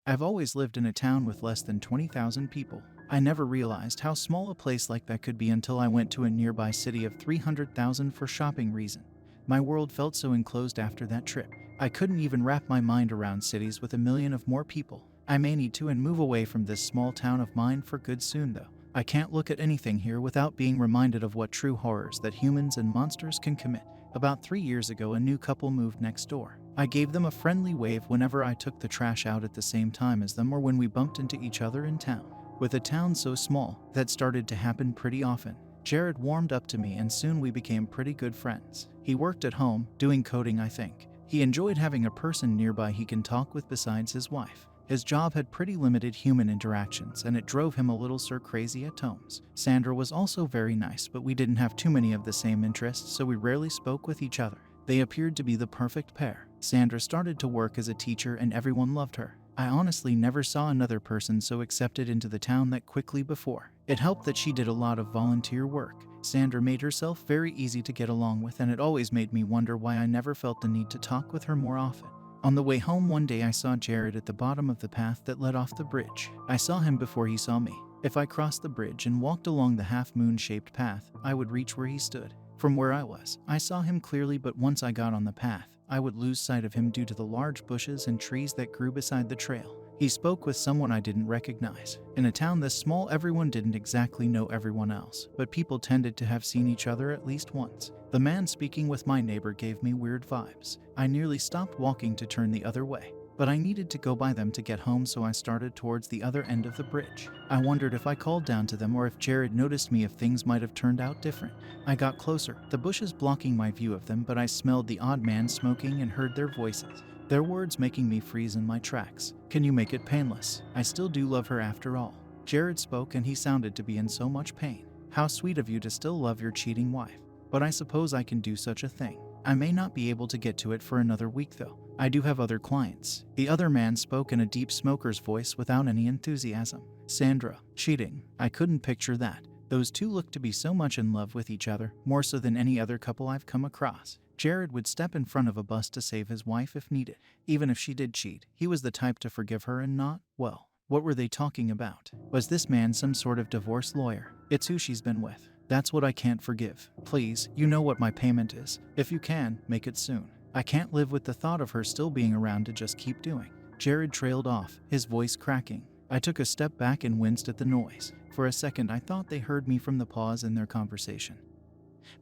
I've always lived in a town with less than 20,000 people. I never realized how small a place like that could be until I went to a nearby city of 300,000 for shopping reason. My world felt so enclosed after that trip. I couldn't even wrap my mind around cities with a million of more people. I may need to and move away from this small town of mine for good soon though. I can't look at anything here without being reminded of what true horrors that humans and monsters can commit. About 3 years ago, a new couple moved next door. I gave them a friendly wave whenever I took the trash out at the same time as them or when we bumped into each other in town. With a town so small, that started to happen pretty often. Jared warmed up to me and soon we became pretty good friends. He worked at home, doing coding I think. He enjoyed having a person nearby he can talk with besides his wife. His job had pretty limited human interactions and it drove him a little crazy at times. Sandra was also very nice, but we didn't have too many of the same interests, so we rarely spoke with each other. They appeared to be the perfect pair. Sandra started to work as a teacher and everyone loved her. I honestly never saw another person so accepted into the town that quickly before. It helped that she did a lot of volunteer work. Sandra made herself very easy to get along with, and it always made me wonder why I never felt the need to talk with her more often. On the way home one day I saw Jared at the bottom of the path that led off the bridge. I saw him before he saw me. If I crossed the bridge and walked along the half-moon-shaped path, I would reach where he stood. From where I was, I saw him clearly, but once I got on the path, I would lose sight of him due to the large bushes and trees that grew beside the trail. He spoke with someone I didn't recognize. In a town this small, everyone didn't exactly know everyone else, but people tended to have seen each other at least once. The man speaking with my neighbor gave me weird vibes. I nearly stopped walking to turn the other way, but I needed to go by them to get home, so I started towards the other end of the bridge. I wondered if I called down to them or if Jared noticed me, if things might have turned out different. I got closer, the bushes blocking my view of them, but I smelled the odd man smoking and heard their voices. Their words making me freeze in my tracks. Can you make it painless? I still do love her after all. Jared spoke and he sounded to be in so much pain. How sweet of you to still love your cheating wife. But I suppose I can do such a thing. I may not be able to get to it for another week though. I do have other clients. The other man spoke in a deep smoker's voice without any enthusiasm. Sandra, cheating. I couldn't picture that. Those two looked to be so much in love with each other, more so than any other couple I've come across. Jared would step in front of a bus to save his wife if needed. Even if she did cheat, he was the type to forgive her and not, well, what were they talking about? Was this man some sort of divorce lawyer? It's who she's been with. That's what I can't forgive. Please, you know what my payment is. If you can, make it soon. I can't live with the thought of her still being around to just keep doing. Jared trailed off, his voice cracking. I took a step back and winced at the noise. For a second I thought they heard me from the pause in their conversation.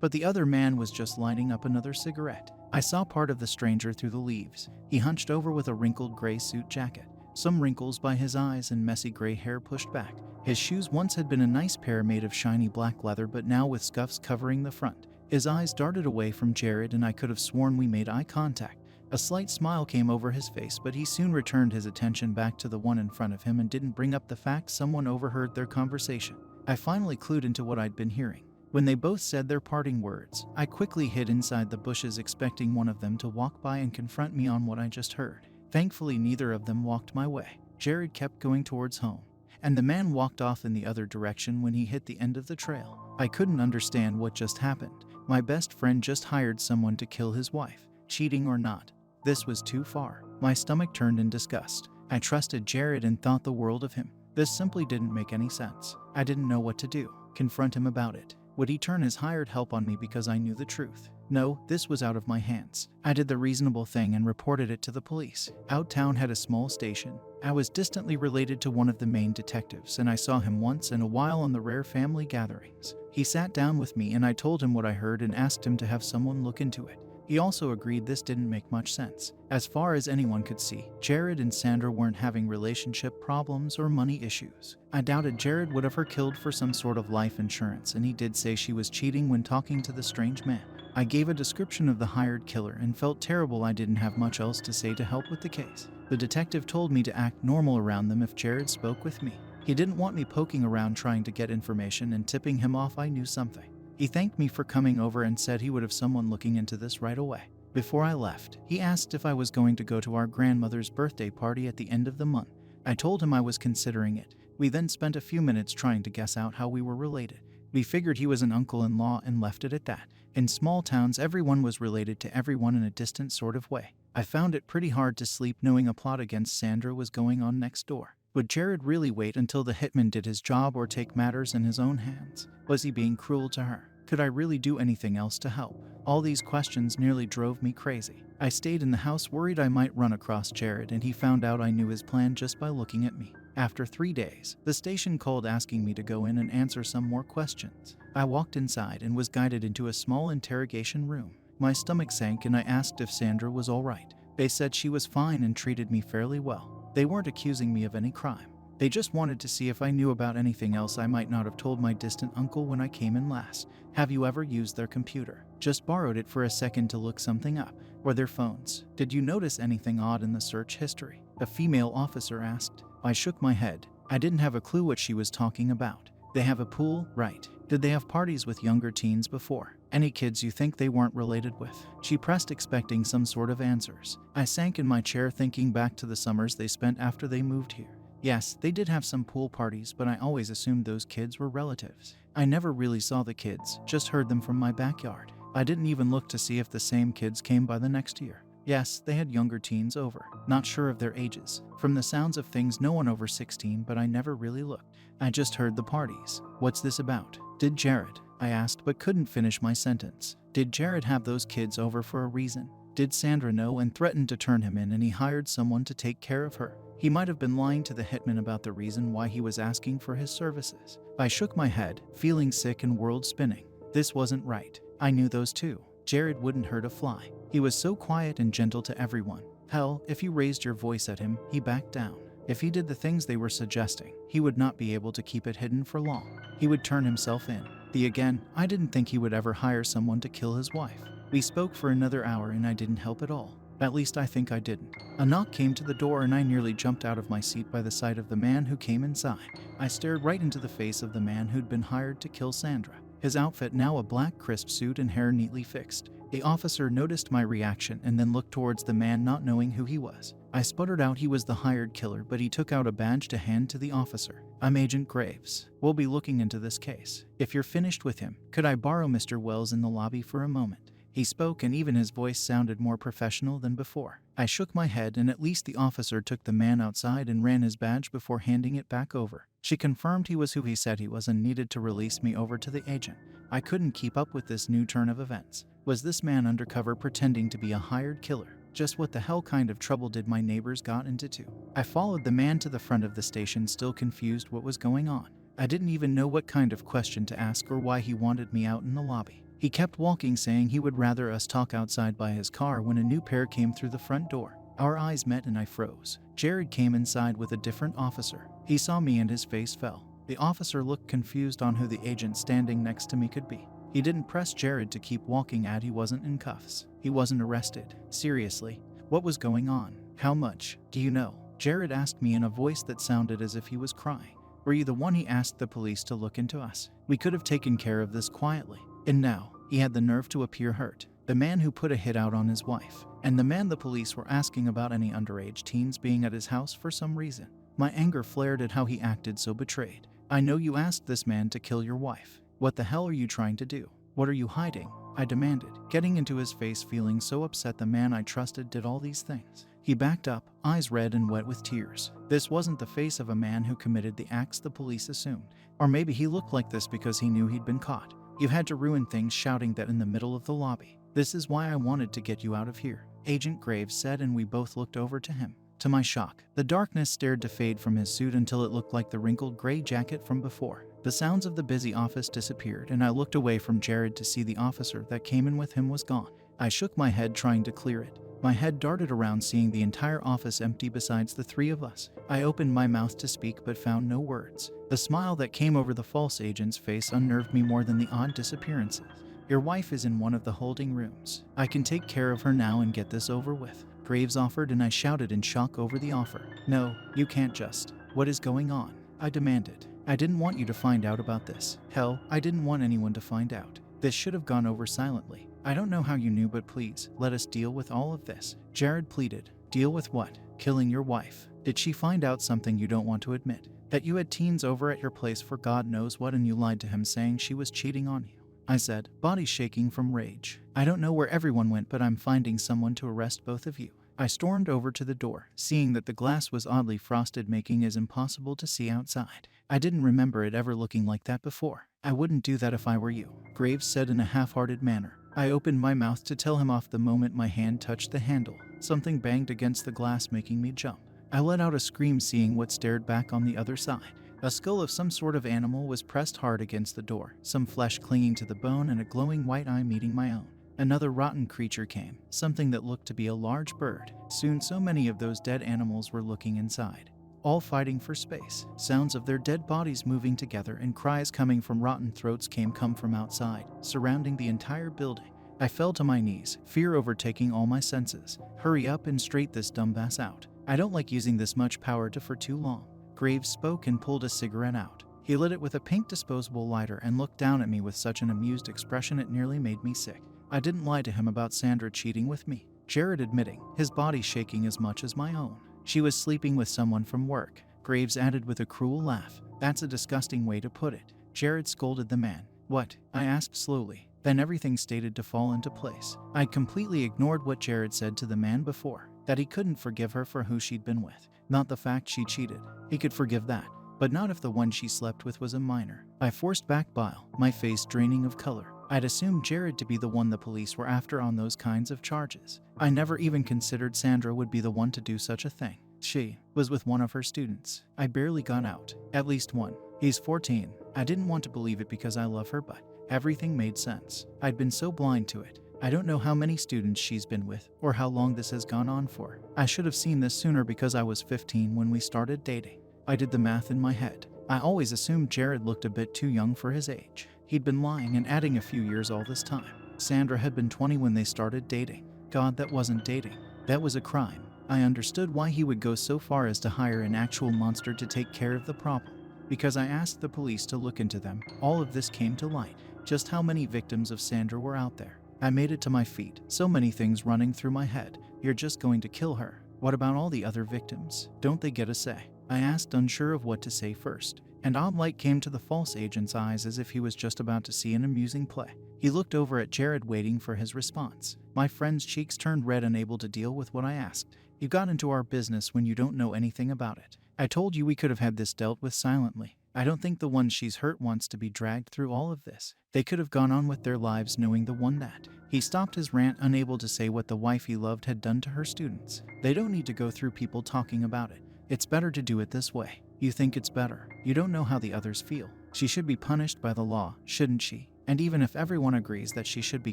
But the other man was just lighting up another cigarette. I saw part of the stranger through the leaves. He hunched over with a wrinkled gray suit jacket, some wrinkles by his eyes and messy gray hair pushed back. His shoes once had been a nice pair made of shiny black leather, but now with scuffs covering the front. His eyes darted away from Jared and I could have sworn we made eye contact. A slight smile came over his face, but he soon returned his attention back to the one in front of him and didn't bring up the fact someone overheard their conversation. I finally clued into what I'd been hearing. When they both said their parting words, I quickly hid inside the bushes, expecting one of them to walk by and confront me on what I just heard. Thankfully, neither of them walked my way. Jared kept going towards home, and the man walked off in the other direction when he hit the end of the trail. I couldn't understand what just happened. My best friend just hired someone to kill his wife. Cheating or not, this was too far. My stomach turned in disgust. I trusted Jared and thought the world of him. This simply didn't make any sense. I didn't know what to do. Confront him about it. Would he turn his hired help on me because I knew the truth? No, this was out of my hands. I did the reasonable thing and reported it to the police. Outtown had a small station. I was distantly related to one of the main detectives, and I saw him once in a while on the rare family gatherings. He sat down with me and I told him what I heard and asked him to have someone look into it. He also agreed this didn't make much sense. As far as anyone could see, Jared and Sandra weren't having relationship problems or money issues. I doubted Jared would have her killed for some sort of life insurance, and he did say she was cheating when talking to the strange man. I gave a description of the hired killer and felt terrible I didn't have much else to say to help with the case. The detective told me to act normal around them if Jared spoke with me. He didn't want me poking around trying to get information and tipping him off I knew something. He thanked me for coming over and said he would have someone looking into this right away. Before I left, he asked if I was going to go to our grandmother's birthday party at the end of the month. I told him I was considering it. We then spent a few minutes trying to guess out how we were related. We figured he was an uncle-in-law and left it at that. In small towns, everyone was related to everyone in a distant sort of way. I found it pretty hard to sleep knowing a plot against Sandra was going on next door. Would Jared really wait until the hitman did his job or take matters in his own hands? Was he being cruel to her? Could I really do anything else to help? All these questions nearly drove me crazy. I stayed in the house worried I might run across Jared and he found out I knew his plan just by looking at me. After 3 days, the station called asking me to go in and answer some more questions. I walked inside and was guided into a small interrogation room. My stomach sank and I asked if Sandra was all right. They said she was fine and treated me fairly well. They weren't accusing me of any crime. They just wanted to see if I knew about anything else I might not have told my distant uncle when I came in last. Have you ever used their computer? Just borrowed it for a second to look something up. Or their phones? Did you notice anything odd in the search history? A female officer asked. I shook my head. I didn't have a clue what she was talking about. They have a pool, right? Did they have parties with younger teens before? Any kids you think they weren't related with? She pressed, expecting some sort of answers. I sank in my chair thinking back to the summers they spent after they moved here. Yes, they did have some pool parties, but I always assumed those kids were relatives. I never really saw the kids, just heard them from my backyard. I didn't even look to see if the same kids came by the next year. Yes, they had younger teens over, not sure of their ages. From the sounds of things, no one over 16, but I never really looked. I just heard the parties. What's this about? Did Jared? I asked but couldn't finish my sentence. Did Jared have those kids over for a reason? Did Sandra know and threaten to turn him in and he hired someone to take care of her? He might have been lying to the hitman about the reason why he was asking for his services. I shook my head, feeling sick and world spinning. This wasn't right. I knew those too. Jared wouldn't hurt a fly. He was so quiet and gentle to everyone. Hell, if you raised your voice at him, he backed down. If he did the things they were suggesting, he would not be able to keep it hidden for long. He would turn himself in. I didn't think he would ever hire someone to kill his wife. We spoke for another hour and I didn't help at all. At least I think I didn't. A knock came to the door and I nearly jumped out of my seat by the sight of the man who came inside. I stared right into the face of the man who'd been hired to kill Sandra. His outfit now a black crisp suit and hair neatly fixed. The officer noticed my reaction and then looked towards the man not knowing who he was. I sputtered out he was the hired killer, but he took out a badge to hand to the officer. I'm Agent Graves. We'll be looking into this case. If you're finished with him, could I borrow Mr. Wells in the lobby for a moment? He spoke and even his voice sounded more professional than before. I shook my head and at least the officer took the man outside and ran his badge before handing it back over. She confirmed he was who he said he was and needed to release me over to the agent. I couldn't keep up with this new turn of events. Was this man undercover pretending to be a hired killer? Just what the hell kind of trouble did my neighbors got into too? I followed the man to the front of the station, still confused what was going on. I didn't even know what kind of question to ask or why he wanted me out in the lobby. He kept walking, saying he would rather us talk outside by his car when a new pair came through the front door. Our eyes met and I froze. Jared came inside with a different officer. He saw me and his face fell. The officer looked confused on who the agent standing next to me could be. He didn't press Jared to keep walking he wasn't in cuffs. He wasn't arrested. Seriously, what was going on? How much? Do you know? Jared asked me in a voice that sounded as if he was crying. Were you the one he asked the police to look into us? We could have taken care of this quietly. And now, he had the nerve to appear hurt. The man who put a hit out on his wife. And the man the police were asking about any underage teens being at his house for some reason. My anger flared at how he acted so betrayed. I know you asked this man to kill your wife. What the hell are you trying to do? What are you hiding? I demanded, getting into his face, feeling so upset the man I trusted did all these things. He backed up, eyes red and wet with tears. This wasn't the face of a man who committed the acts the police assumed. Or maybe he looked like this because he knew he'd been caught. You had to ruin things shouting that in the middle of the lobby. This is why I wanted to get you out of here, Agent Graves said, and we both looked over to him. To my shock, the darkness started to fade from his suit until it looked like the wrinkled gray jacket from before. The sounds of the busy office disappeared and I looked away from Jared to see the officer that came in with him was gone. I shook my head trying to clear it. My head darted around, seeing the entire office empty besides the three of us. I opened my mouth to speak but found no words. The smile that came over the false agent's face unnerved me more than the odd disappearances. Your wife is in one of the holding rooms. I can take care of her now and get this over with, Graves offered, and I shouted in shock over the offer. No, you can't just. What is going on? I demanded. I didn't want you to find out about this. Hell, I didn't want anyone to find out. This should have gone over silently. I don't know how you knew, but please, let us deal with all of this. Jared pleaded. Deal with what? Killing your wife. Did she find out something you don't want to admit? That you had teens over at your place for God knows what and you lied to him saying she was cheating on you? I said, body shaking from rage. I don't know where everyone went, but I'm finding someone to arrest both of you. I stormed over to the door, seeing that the glass was oddly frosted, making it impossible to see outside. I didn't remember it ever looking like that before. I wouldn't do that if I were you, Graves said in a half-hearted manner. I opened my mouth to tell him off the moment my hand touched the handle. Something banged against the glass, making me jump. I let out a scream, seeing what stared back on the other side. A skull of some sort of animal was pressed hard against the door, some flesh clinging to the bone and a glowing white eye meeting my own. Another rotten creature came, something that looked to be a large bird. Soon so many of those dead animals were looking inside, all fighting for space. Sounds of their dead bodies moving together and cries coming from rotten throats come from outside, surrounding the entire building. I fell to my knees, fear overtaking all my senses. Hurry up and straight this dumbass out. I don't like using this much power for too long. Graves spoke and pulled a cigarette out. He lit it with a pink disposable lighter and looked down at me with such an amused expression it nearly made me sick. I didn't lie to him about Sandra cheating with me, Jared admitting, his body shaking as much as my own. She was sleeping with someone from work, Graves added with a cruel laugh. That's a disgusting way to put it. Jared scolded the man. What? I asked slowly. Then everything started to fall into place. I'd completely ignored what Jared said to the man before, that he couldn't forgive her for who she'd been with, not the fact she cheated. He could forgive that, but not if the one she slept with was a minor. I forced back bile, my face draining of color. I'd assumed Jared to be the one the police were after on those kinds of charges. I never even considered Sandra would be the one to do such a thing. She was with one of her students. I barely got out. At least one. He's 14. I didn't want to believe it because I love her, but everything made sense. I'd been so blind to it. I don't know how many students she's been with, or how long this has gone on for. I should have seen this sooner because I was 15 when we started dating. I did the math in my head. I always assumed Jared looked a bit too young for his age. He'd been lying and adding a few years all this time. Sandra had been 20 when they started dating. God, that wasn't dating. That was a crime. I understood why he would go so far as to hire an actual monster to take care of the problem. Because I asked the police to look into them, all of this came to light. Just how many victims of Sandra were out there. I made it to my feet, so many things running through my head. You're just going to kill her. What about all the other victims? Don't they get a say? I asked, unsure of what to say first. An odd light came to the false agent's eyes as if he was just about to see an amusing play. He looked over at Jared, waiting for his response. My friend's cheeks turned red, unable to deal with what I asked. You got into our business when you don't know anything about it. I told you we could have had this dealt with silently. I don't think the one she's hurt wants to be dragged through all of this. They could have gone on with their lives knowing the one that. He stopped his rant, unable to say what the wife he loved had done to her students. They don't need to go through people talking about it. It's better to do it this way. You think it's better. You don't know how the others feel. She should be punished by the law, shouldn't she? And even if everyone agrees that she should be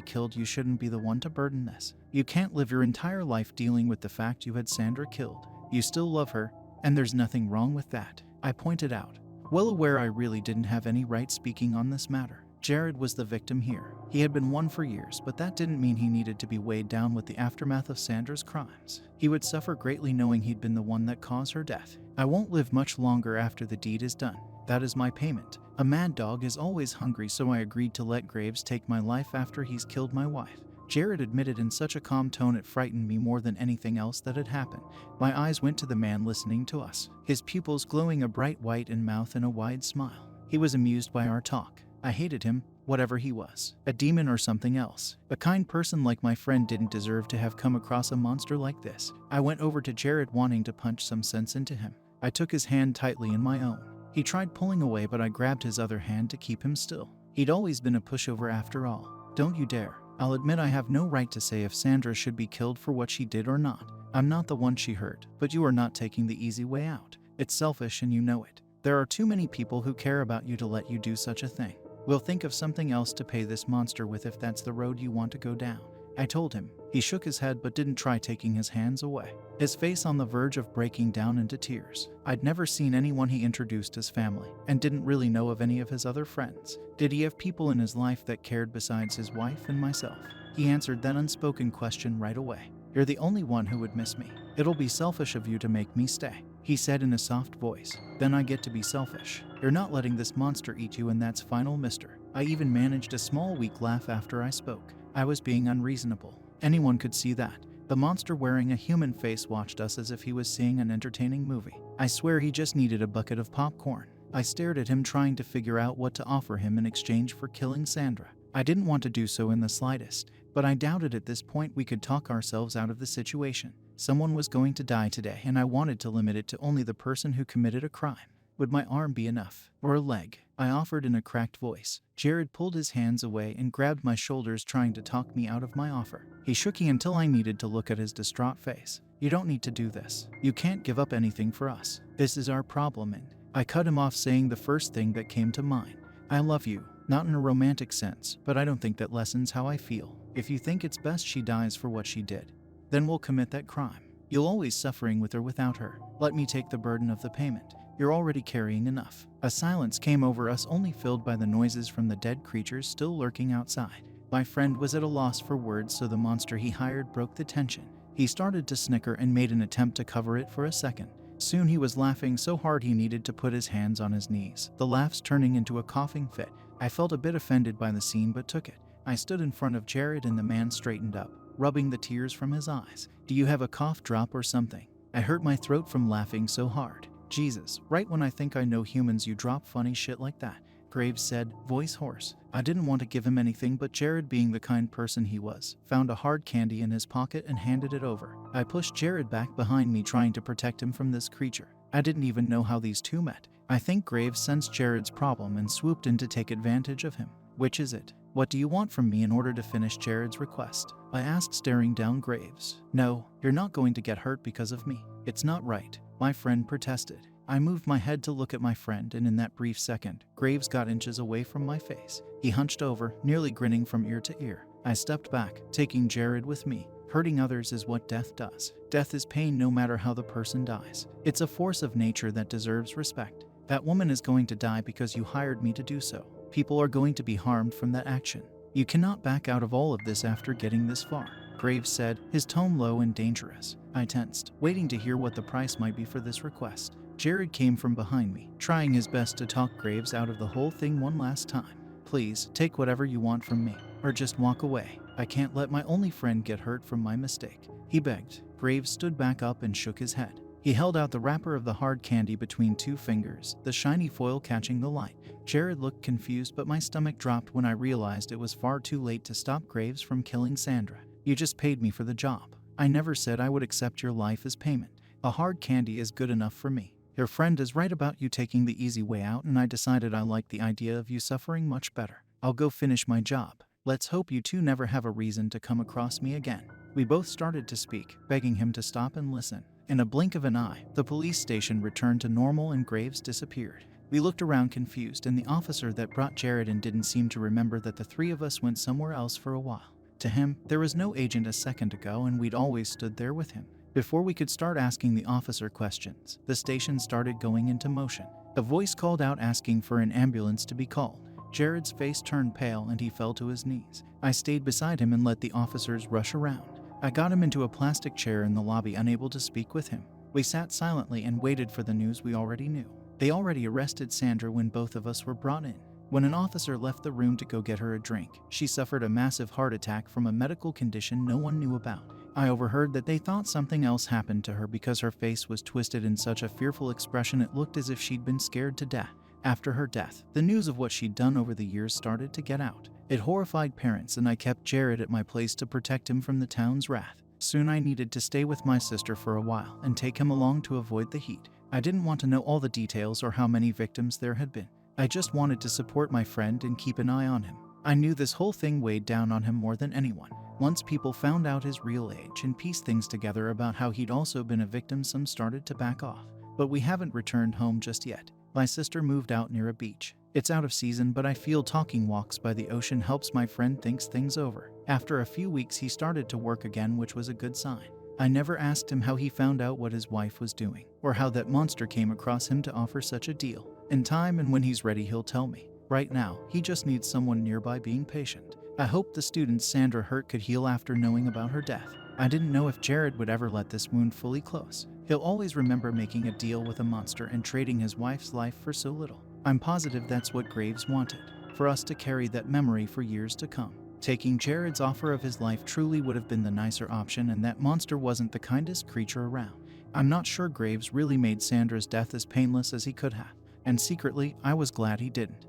killed, you shouldn't be the one to burden this. You can't live your entire life dealing with the fact you had Sandra killed. You still love her, and there's nothing wrong with that, I pointed out, well aware I really didn't have any right speaking on this matter. Jared was the victim here. He had been one for years, but that didn't mean he needed to be weighed down with the aftermath of Sandra's crimes. He would suffer greatly knowing he'd been the one that caused her death. I won't live much longer after the deed is done. That is my payment. A mad dog is always hungry, so I agreed to let Graves take my life after he's killed my wife. Jared admitted in such a calm tone it frightened me more than anything else that had happened. My eyes went to the man listening to us, his pupils glowing a bright white and mouth in a wide smile. He was amused by our talk. I hated him, whatever he was, a demon or something else. A kind person like my friend didn't deserve to have come across a monster like this. I went over to Jared, wanting to punch some sense into him. I took his hand tightly in my own. He tried pulling away, but I grabbed his other hand to keep him still. He'd always been a pushover after all. Don't you dare. I'll admit I have no right to say if Sandra should be killed for what she did or not. I'm not the one she hurt, but you are not taking the easy way out. It's selfish and you know it. There are too many people who care about you to let you do such a thing. We'll think of something else to pay this monster with if that's the road you want to go down, I told him. He shook his head but didn't try taking his hands away, his face on the verge of breaking down into tears. I'd never seen anyone he introduced as family, and didn't really know of any of his other friends. Did he have people in his life that cared besides his wife and myself? He answered that unspoken question right away. You're the only one who would miss me. It'll be selfish of you to make me stay, he said in a soft voice. Then I get to be selfish. You're not letting this monster eat you, and that's final, mister. I even managed a small weak laugh after I spoke. I was being unreasonable. Anyone could see that. The monster wearing a human face watched us as if he was seeing an entertaining movie. I swear he just needed a bucket of popcorn. I stared at him, trying to figure out what to offer him in exchange for killing Sandra. I didn't want to do so in the slightest, but I doubted at this point we could talk ourselves out of the situation. Someone was going to die today, and I wanted to limit it to only the person who committed a crime. Would my arm be enough? Or a leg? I offered in a cracked voice. Jared pulled his hands away and grabbed my shoulders, trying to talk me out of my offer. He shook me until I needed to look at his distraught face. You don't need to do this. You can't give up anything for us. This is our problem, and I cut him off, saying the first thing that came to mind. I love you. Not in a romantic sense, but I don't think that lessens how I feel. If you think it's best she dies for what she did, then we'll commit that crime. You'll always suffering with or without her. Let me take the burden of the payment. You're already carrying enough. A silence came over us, only filled by the noises from the dead creatures still lurking outside. My friend was at a loss for words, so the monster he hired broke the tension. He started to snicker and made an attempt to cover it for a second. Soon he was laughing so hard he needed to put his hands on his knees, the laughs turning into a coughing fit. I felt a bit offended by the scene, but took it. I stood in front of Jared and the man straightened up, rubbing the tears from his eyes. Do you have a cough drop or something? I hurt my throat from laughing so hard. Jesus, right when I think I know humans you drop funny shit like that, Graves said, voice hoarse. I didn't want to give him anything, but Jared, being the kind person he was, found a hard candy in his pocket and handed it over. I pushed Jared back behind me, trying to protect him from this creature. I didn't even know how these two met. I think Graves sensed Jared's problem and swooped in to take advantage of him. Which is it? What do you want from me in order to finish Jared's request? I asked, staring down Graves. No, you're not going to get hurt because of me. It's not right, my friend protested. I moved my head to look at my friend, and in that brief second, Graves got inches away from my face. He hunched over, nearly grinning from ear to ear. I stepped back, taking Jared with me. Hurting others is what death does. Death is pain, no matter how the person dies. It's a force of nature that deserves respect. That woman is going to die because you hired me to do so. People are going to be harmed from that action. You cannot back out of all of this after getting this far, Graves said, his tone low and dangerous. I tensed, waiting to hear what the price might be for this request. Jared came from behind me, trying his best to talk Graves out of the whole thing one last time. Please, take whatever you want from me, or just walk away. I can't let my only friend get hurt from my mistake, he begged. Graves stood back up and shook his head. He held out the wrapper of the hard candy between two fingers, the shiny foil catching the light. Jared looked confused, but my stomach dropped when I realized it was far too late to stop Graves from killing Sandra. You just paid me for the job. I never said I would accept your life as payment. A hard candy is good enough for me. Your friend is right about you taking the easy way out, and I decided I like the idea of you suffering much better. I'll go finish my job. Let's hope you two never have a reason to come across me again. We both started to speak, begging him to stop and listen. In a blink of an eye, the police station returned to normal and Graves disappeared. We looked around confused, and the officer that brought Jared in didn't seem to remember that the three of us went somewhere else for a while. To him, there was no agent a second ago, and we'd always stood there with him. Before we could start asking the officer questions, the station started going into motion. A voice called out asking for an ambulance to be called. Jared's face turned pale and he fell to his knees. I stayed beside him and let the officers rush around. I got him into a plastic chair in the lobby, unable to speak with him. We sat silently and waited for the news we already knew. They already arrested Sandra when both of us were brought in. When an officer left the room to go get her a drink, she suffered a massive heart attack from a medical condition no one knew about. I overheard that they thought something else happened to her because her face was twisted in such a fearful expression it looked as if she'd been scared to death. After her death, the news of what she'd done over the years started to get out. It horrified parents, and I kept Jared at my place to protect him from the town's wrath. Soon I needed to stay with my sister for a while and take him along to avoid the heat. I didn't want to know all the details or how many victims there had been. I just wanted to support my friend and keep an eye on him. I knew this whole thing weighed down on him more than anyone. Once people found out his real age and pieced things together about how he'd also been a victim, some started to back off. But we haven't returned home just yet. My sister moved out near a beach. It's out of season, but I feel taking walks by the ocean helps my friend think things over. After a few weeks, he started to work again, which was a good sign. I never asked him how he found out what his wife was doing, or how that monster came across him to offer such a deal. In time, and when he's ready, he'll tell me. Right now, he just needs someone nearby being patient. I hope the student Sandra hurt could heal after knowing about her death. I didn't know if Jared would ever let this wound fully close. He'll always remember making a deal with a monster and trading his wife's life for so little. I'm positive that's what Graves wanted, for us to carry that memory for years to come. Taking Jared's offer of his life truly would have been the nicer option, and that monster wasn't the kindest creature around. I'm not sure Graves really made Sandra's death as painless as he could have, and secretly, I was glad he didn't.